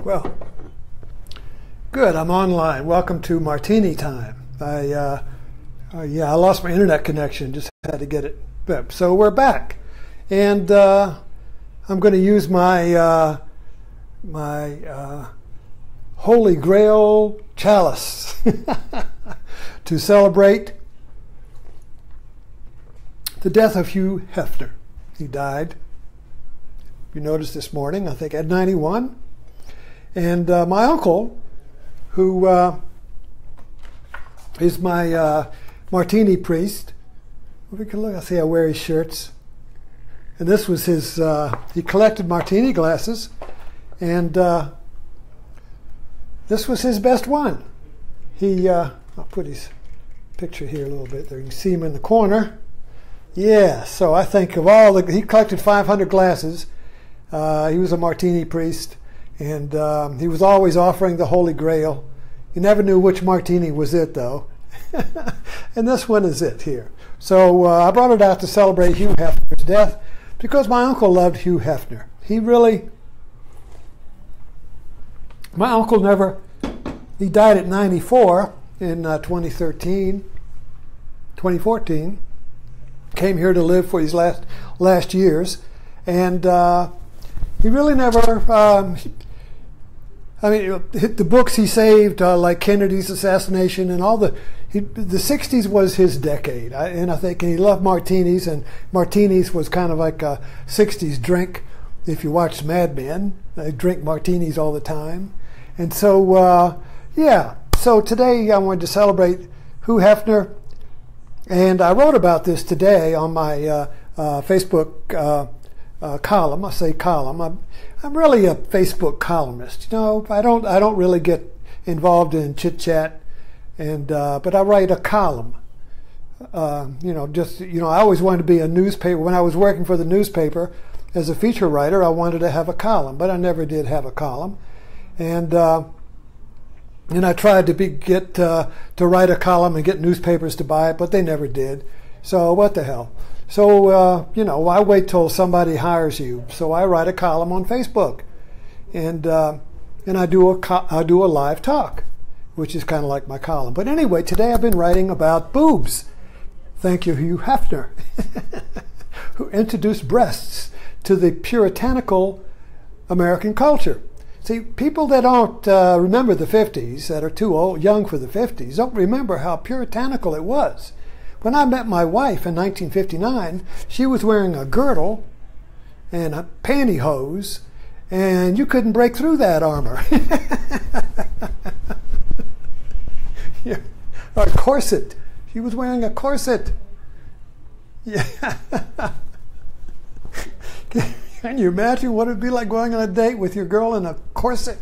Well, good. I'm online. Welcome to Martini Time. I lost my internet connection. Just had to get it. So we're back, and I'm going to use my Holy Grail chalice to celebrate the death of Hugh Hefner. He died, you noticed this morning, I think at 91. And my uncle, who is my martini priest, we can look, I see I wear his shirts. And this was his, he collected martini glasses, and this was his best one. He, I'll put his picture here a little bit there. You can see him in the corner. Yeah, so I think of all the, he collected 500 glasses. He was a martini priest, and he was always offering the Holy Grail. You never knew which martini was it, though. And this one is it here. So I brought it out to celebrate Hugh Hefner's death because my uncle loved Hugh Hefner. He really, my uncle never, he died at 94 in 2014. Came here to live for his last years, and he really never, I mean, the books he saved, like Kennedy's assassination and all the 60s was his decade. And I think he loved martinis, and martinis was kind of like a 60s drink. If you watched Mad Men, they drink martinis all the time. And so, yeah, so today I wanted to celebrate Hugh Hefner, and I wrote about this today on my Facebook column. I say column. I'm really a Facebook columnist. You know, I don't really get involved in chit chat, and but I write a column. You know, just I always wanted to be a newspaper. When I was working for the newspaper as a feature writer, I wanted to have a column, but I never did have a column, and I tried to get to write a column and get newspapers to buy it, but they never did. So what the hell? So, I wait till somebody hires you. So I write a column on Facebook, and I do a live talk, which is kind of like my column. But anyway, today I've been writing about boobs. Thank you, Hugh Hefner, who introduced breasts to the puritanical American culture. See, people that don't remember the 50s, that are too young for the 50s, don't remember how puritanical it was. When I met my wife in 1959, she was wearing a girdle and a pantyhose, and you couldn't break through that armor. Yeah. Or a corset. She was wearing a corset. Yeah. Can you imagine what it would be like going on a date with your girl in a corset?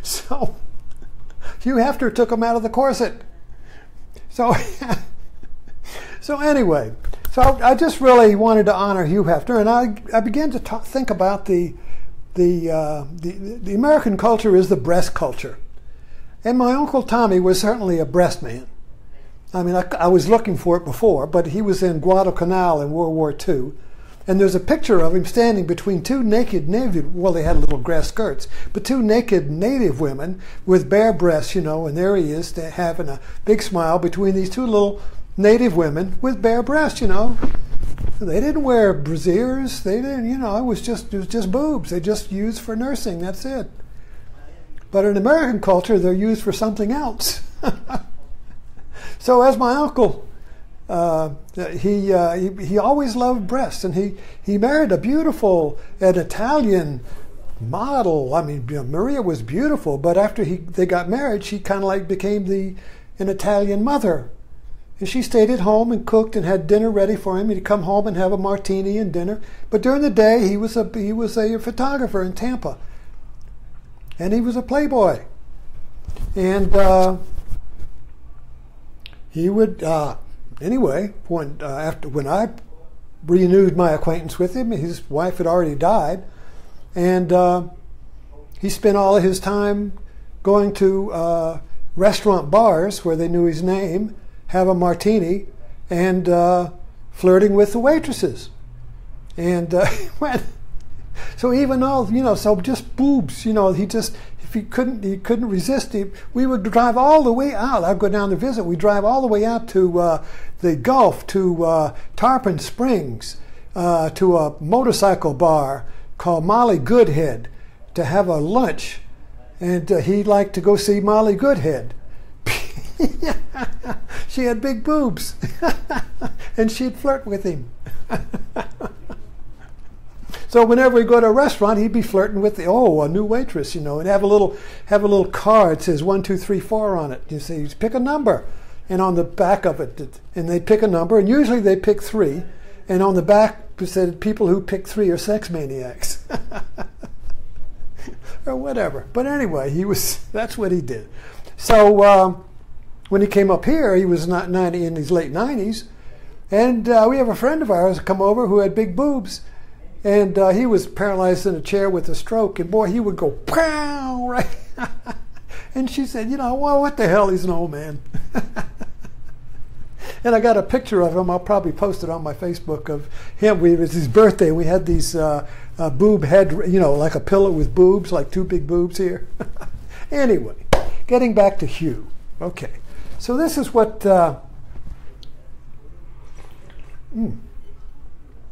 So, Hugh Hefner took him out of the corset. So anyway, so I just really wanted to honor Hugh Hefner, and I began to think about the American culture is the breast culture, and my Uncle Tommy was certainly a breast man. I mean, I was looking for it before, but he was in Guadalcanal in World War II, and there's a picture of him standing between two naked native, well, they had little grass skirts, but two naked native women with bare breasts, and there he is having a big smile between these two little native women with bare breasts, They didn't wear brasiers, they didn't, it was just boobs. They just used for nursing, that's it. But in American culture, they're used for something else. So as my uncle, he always loved breasts, and he married an Italian model. I mean, Maria was beautiful, but after they got married, she kind of like became an Italian mother, and she stayed at home and cooked and had dinner ready for him. He'd come home and have a martini and dinner, but during the day he was a photographer in Tampa, and he was a playboy, and he would. Anyway, when I renewed my acquaintance with him, his wife had already died, and he spent all of his time going to restaurant bars where they knew his name, have a martini, and flirting with the waitresses. And So even though, so just boobs, if he couldn't resist, we would drive all the way out. I'd go down to visit. We'd drive all the way out to the Gulf, to Tarpon Springs, to a motorcycle bar called Molly Goodhead to have a lunch. And he'd like to go see Molly Goodhead. She had big boobs. And she'd flirt with him. So whenever we go to a restaurant, he'd be flirting with a new waitress, and have a little card that says 1, 2, 3, 4 on it. You see, pick a number, and on the back of it, and they pick a number, and usually they pick 3, and on the back it said people who pick 3 are sex maniacs, or whatever. But anyway, that's what he did. So when he came up here, he was not in his late 90s, and we have a friend of ours come over who had big boobs. And he was paralyzed in a chair with a stroke, and boy, he would go pow, right? And she said, well, what the hell? He's an old man. And I got a picture of him. I'll probably post it on my Facebook of him. It was his birthday. We had these boob head, like a pillow with boobs, like 2 big boobs here. Anyway, getting back to Hugh. Okay, so this is what.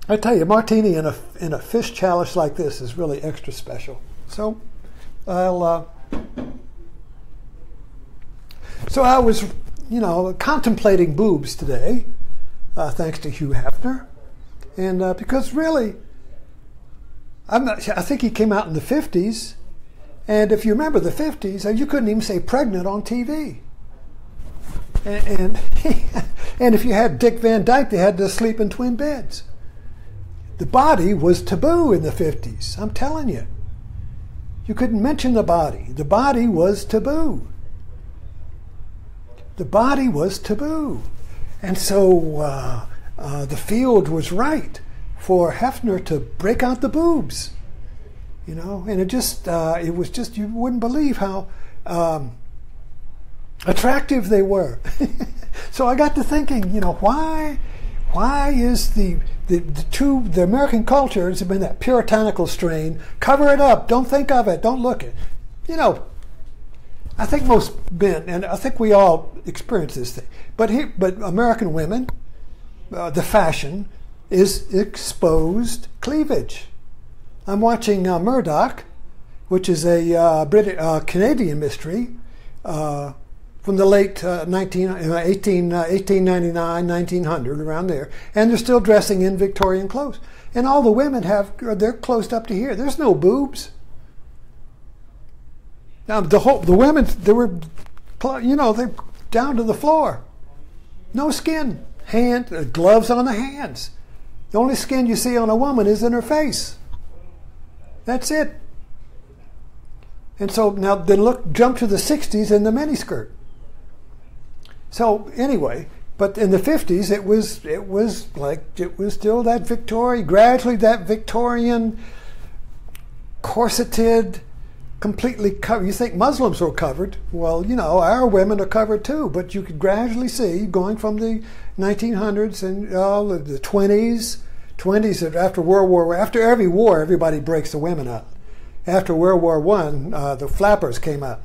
I tell you, martini in a fish chalice like this is really extra special. So I was, contemplating boobs today, thanks to Hugh Hefner, and because really, I think he came out in the 50s, and if you remember the 50s, you couldn't even say pregnant on TV. And if you had Dick Van Dyke, they had to sleep in twin beds. The body was taboo in the 50s. I'm telling you. You couldn't mention the body. The body was taboo. The body was taboo. And so the field was right for Hefner to break out the boobs. And it was just, you wouldn't believe how attractive they were. So I got to thinking, why is the American culture has been that puritanical strain? Cover it up. Don't think of it. Don't look at it. I think most men, and I think we all experience this thing, but American women, the fashion is exposed cleavage. I'm watching Murdoch, which is a Canadian mystery from the late 1899, 1900, around there, and they're still dressing in Victorian clothes. And all the women they're closed up to here. There's no boobs. Now the women, they were, they down to the floor. No skin, gloves on the hands. The only skin you see on a woman is in her face. That's it. And so now then jump to the 60s and the miniskirt. So anyway, but in the 50s it was still that gradually that Victorian corseted, completely covered. You think Muslims were covered? Well, our women are covered too, but you could gradually see going from the 1900s and the 20s after World War, after every war, everybody breaks the women out. After World War I, the flappers came out.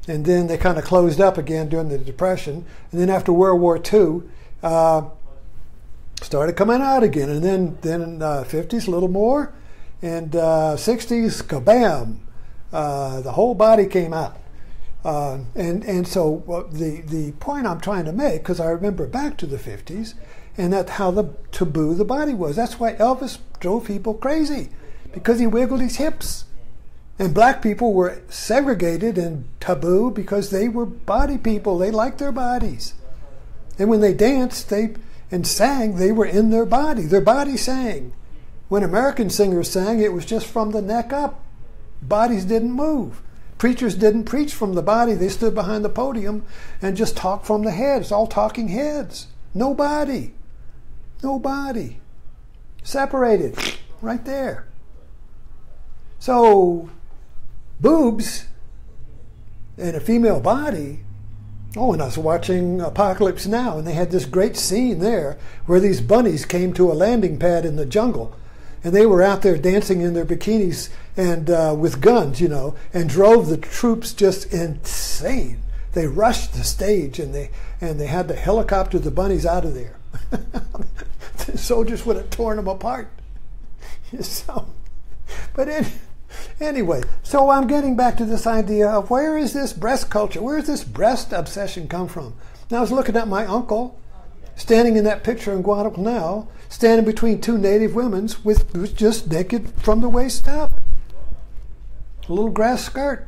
And then they kind of closed up again during the Depression. And then after World War II, started coming out again. And then in the 50s, a little more. And 60s, kabam, the whole body came out. And so the point I'm trying to make, because I remember back to the 50s, and that's how the taboo the body was. That's why Elvis drove people crazy, because he wiggled his hips. And black people were segregated and taboo because they were body people. They liked their bodies. And when they danced and sang, they were in their body. Their body sang. When American singers sang, it was just from the neck up. Bodies didn't move. Preachers didn't preach from the body. They stood behind the podium and just talked from the head. It's all talking heads. No body. No body. Separated. Right there. So boobs and a female body. Oh, and I was watching Apocalypse Now, and they had this great scene there where these bunnies came to a landing pad in the jungle, and they were out there dancing in their bikinis and with guns, and drove the troops just insane. They rushed the stage, and they had to helicopter the bunnies out of there. The soldiers would have torn them apart. Anyway, so I'm getting back to this idea of where is this breast culture? Where does this breast obsession come from? Now I was looking at my uncle, standing in that picture in Guadalcanal, standing between two native women who's just naked from the waist up. A little grass skirt.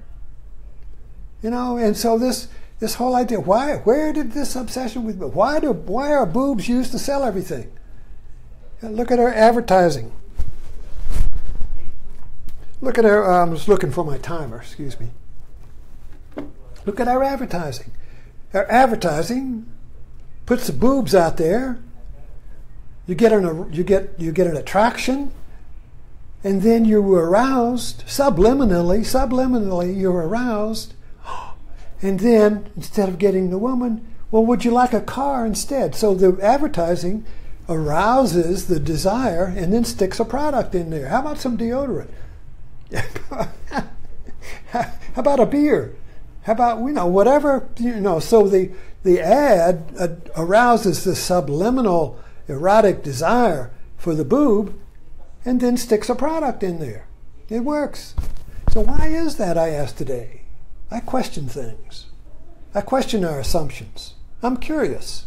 And so this whole idea, where did this obsession with, why are boobs used to sell everything? Look at our advertising. Look at our, I'm just looking for my timer, excuse me. Look at our advertising. Our advertising puts the boobs out there. You get an attraction, and then you're aroused, subliminally you're aroused, and then instead of getting the woman, well, would you like a car instead? So the advertising arouses the desire and then sticks a product in there. How about some deodorant? How about a beer? How about, whatever, so the ad arouses the subliminal erotic desire for the boob and then sticks a product in there. It works. So why is that, I ask today? I question things. I question our assumptions. I'm curious.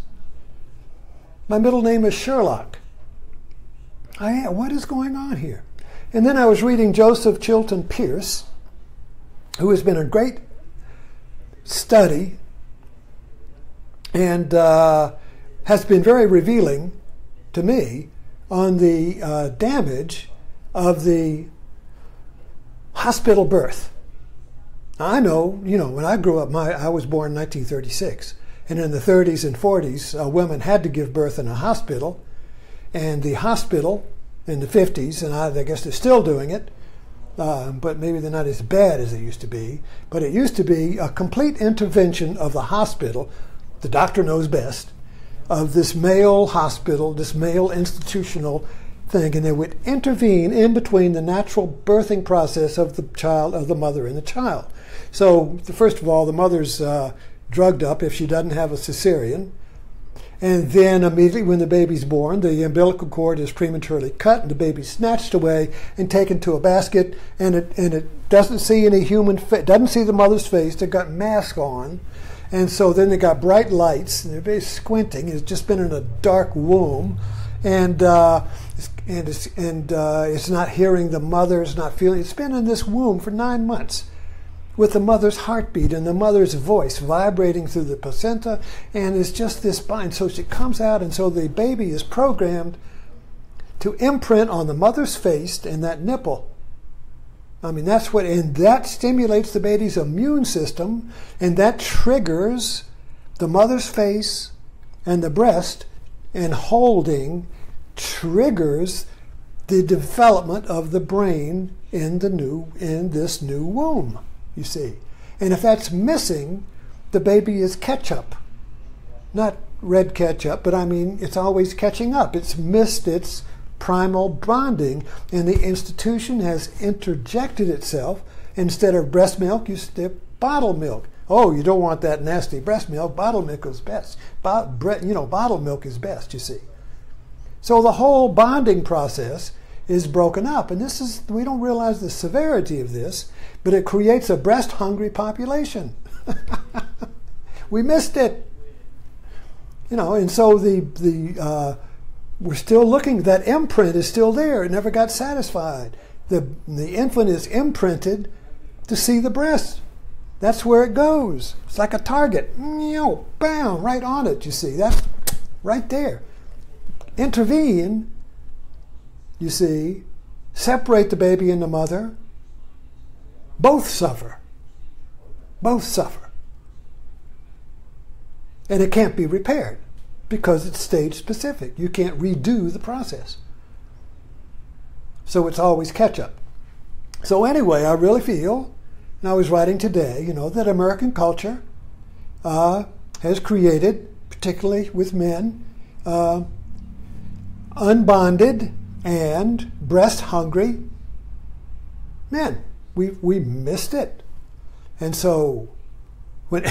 My middle name is Sherlock. What is going on here? And then I was reading Joseph Chilton Pearce, who has been a great study and has been very revealing to me on the damage of the hospital birth. I know, when I grew up, I was born in 1936, and in the 30s and 40s, women had to give birth in a hospital, and the hospital in the 50s, and I guess they're still doing it, but maybe they're not as bad as they used to be. But it used to be a complete intervention of the hospital, the doctor knows best, of this male hospital, this male institutional thing, and they would intervene in between the natural birthing process of the child, of the mother and the child. So, first of all, the mother's drugged up if she doesn't have a cesarean. And then immediately when the baby's born, the umbilical cord is prematurely cut and the baby's snatched away and taken to a basket, and it doesn't see any human face, doesn't see the mother's face. They've got masks on, and so then they got bright lights and they're very squinting. It's just been in a dark womb, and it's not hearing the mother, it's not feeling. It's been in this womb for 9 months, with the mother's heartbeat and the mother's voice vibrating through the placenta, and it's just this bind. So she comes out, and so the baby is programmed to imprint on the mother's face and that nipple. And that stimulates the baby's immune system, and that triggers the mother's face and the breast, and holding triggers the development of the brain in this new womb. You see. And if that's missing, the baby is ketchup. Not red ketchup, but it's always catching up. It's missed its primal bonding, and the institution has interjected itself. Instead of breast milk, you stick bottled milk. Oh, you don't want that nasty breast milk. Bottled milk is best. Bottled milk is best, you see. So the whole bonding process is broken up, and we don't realize the severity of this, but it creates a breast-hungry population. We missed it, and so we're still looking. That imprint is still there. It never got satisfied. The infant is imprinted to see the breast. That's where it goes. It's like a target. Bam, right on it. You see, that's right there. Intervene. You see, separate the baby and the mother. Both suffer. Both suffer. And it can't be repaired because it's stage specific. You can't redo the process. So it's always catch up. So anyway, I really feel, and I was writing today, that American culture has created, particularly with men, unbonded, and breast hungry men. We missed it. And so when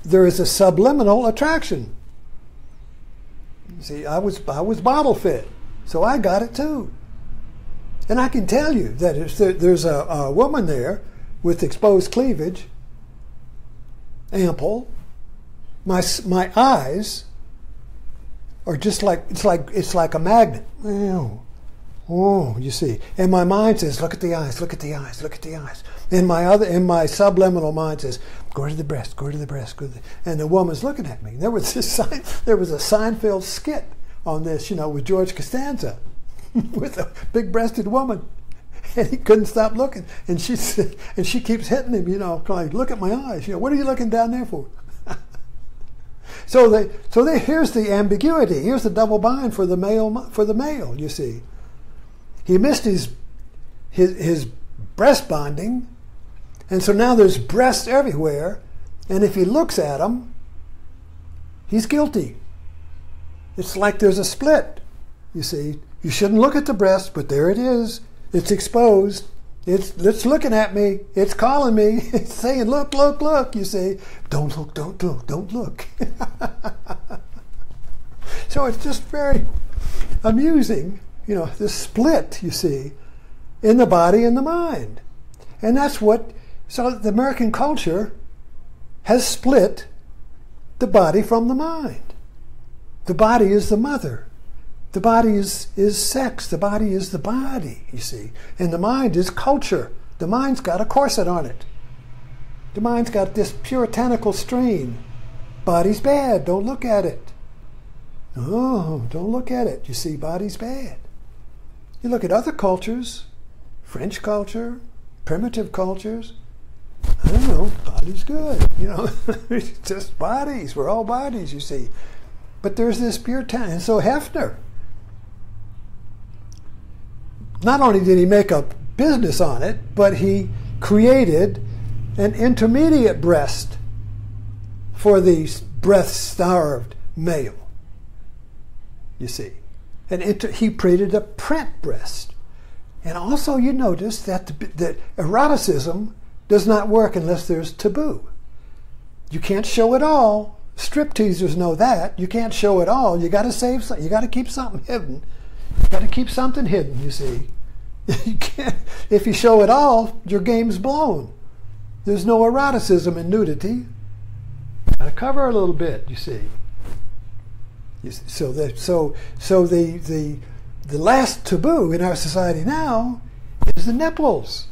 there is a subliminal attraction. See, I was bottle fed, so I got it too. And I can tell you that if there's a woman there with exposed cleavage, ample, my eyes are just like it's like a magnet. Oh, you see. And my mind says, look at the eyes, look at the eyes, look at the eyes. And my subliminal mind says, go to the breast, go to the breast, go to the... And the woman's looking at me. There was a Seinfeld skit on this, with George Costanza, with a big-breasted woman, and he couldn't stop looking. And she keeps hitting him, like, look at my eyes. What are you looking down there for? So here's the ambiguity. Here's the double bind for the male. You see. He missed his breast bonding, and so now there's breasts everywhere, and if he looks at them, he's guilty. It's like there's a split, you see. You shouldn't look at the breast, but there it is. It's exposed. It's looking at me. It's calling me. It's saying, look, look, look, you see. Don't look, don't look, don't look. So it's just very amusing. This split, you see, in the body and the mind. And so the American culture has split the body from the mind. The body is the mother. The body is sex. The body is the body, you see. And the mind is culture. The mind's got a corset on it. The mind's got this puritanical strain. Body's bad. Don't look at it. No, don't look at it. You see, body's bad. You look at other cultures, French culture, primitive cultures, I don't know, body's good, It's just bodies. We're all bodies, you see. But there's this Puritan. And so Hefner, not only did he make a business on it, but he created an intermediate breast for the breast-starved male, you see. And he created a print breast. And also you notice that eroticism does not work unless there's taboo. You can't show it all. Strip teasers know that. You can't show it all. You got to save something. You got to keep something hidden. You got to keep something hidden, you see. You can't, if you show it all, your game's blown. There's no eroticism in nudity. You got to cover a little bit, you see. So the last taboo in our society now is the nipples.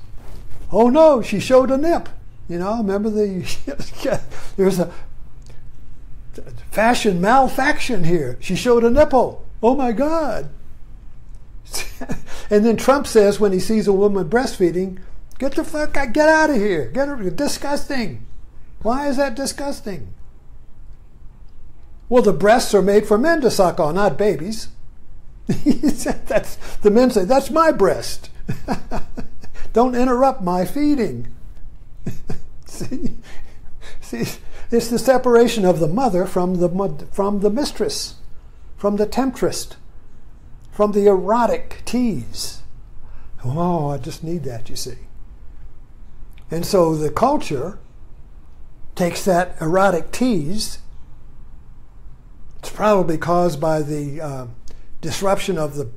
Oh no, she showed a nip. Remember there's a fashion malfaction here. She showed a nipple. Oh my God. And then Trump says when he sees a woman breastfeeding, get out of here. Disgusting. Why is that disgusting? Well, the breasts are made for men to suck on, not babies. The men say, that's my breast. Don't interrupt my feeding. See, it's the separation of the mother from the mistress, from the temptress, from the erotic tease. Oh, I just need that, you see. And so the culture takes that erotic tease. It's probably caused by the disruption of the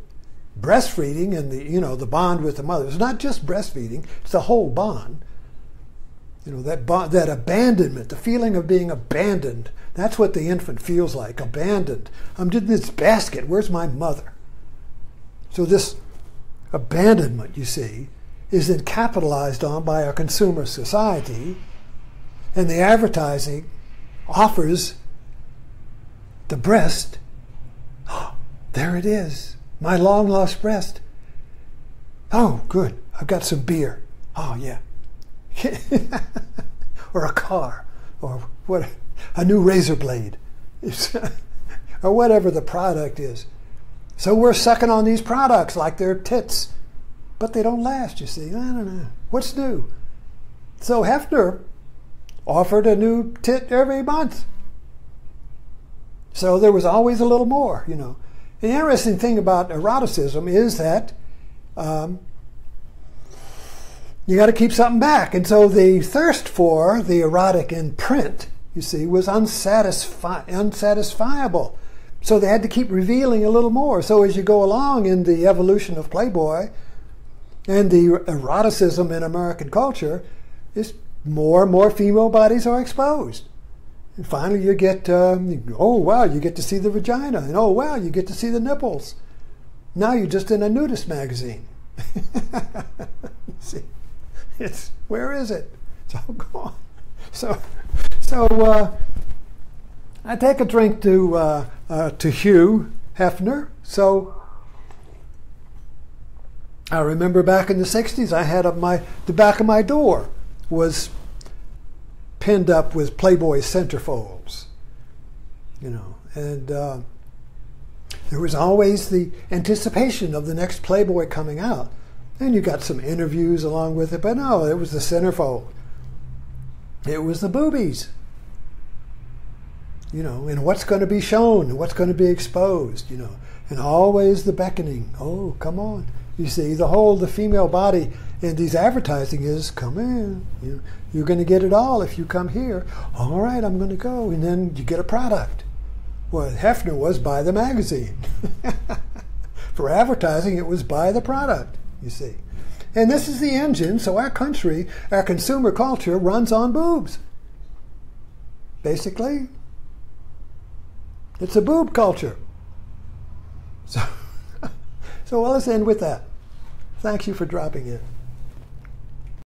breastfeeding and the bond with the mother. It's not just breastfeeding; it's the whole bond. That bond, that abandonment, the feeling of being abandoned. That's what the infant feels like, abandoned. I'm in this basket. Where's my mother? So this abandonment, you see, is then capitalized on by our consumer society, and the advertising offers the breast. Oh, there it is, my long lost breast. Oh, good, I've got some beer. Oh yeah. Or a car, or what, a new razor blade, or whatever the product is. So we're sucking on these products like they're tits, but they don't last, you see. I don't know. What's new? So Hefner offered a new tit every month. So there was always a little more, The interesting thing about eroticism is that you got to keep something back. And so the thirst for the erotic in print, you see, was unsatisfiable. So they had to keep revealing a little more. So as you go along in the evolution of Playboy and the eroticism in American culture, is more and more female bodies are exposed. And finally you get, oh wow, you get to see the vagina. And oh wow, you get to see the nipples. Now you're just in a nudist magazine. See, where is it? It's all gone. So I take a drink to Hugh Hefner. So I remember back in the 60s, I had the back of my door was pinned up with Playboy centerfolds, and there was always the anticipation of the next Playboy coming out. And you got some interviews along with it, but no, it was the centerfold. It was the boobies. And what's going to be shown, and what's going to be exposed, and always the beckoning. Oh, come on. You see, the female body in these advertising is, come in. You're going to get it all if you come here. All right, I'm going to go. And then you get a product. Well, Hefner was buy the magazine. For advertising, it was buy the product, you see. And this is the engine, so our country, our consumer culture runs on boobs. Basically, it's a boob culture. So well, let's end with that. Thank you for dropping in.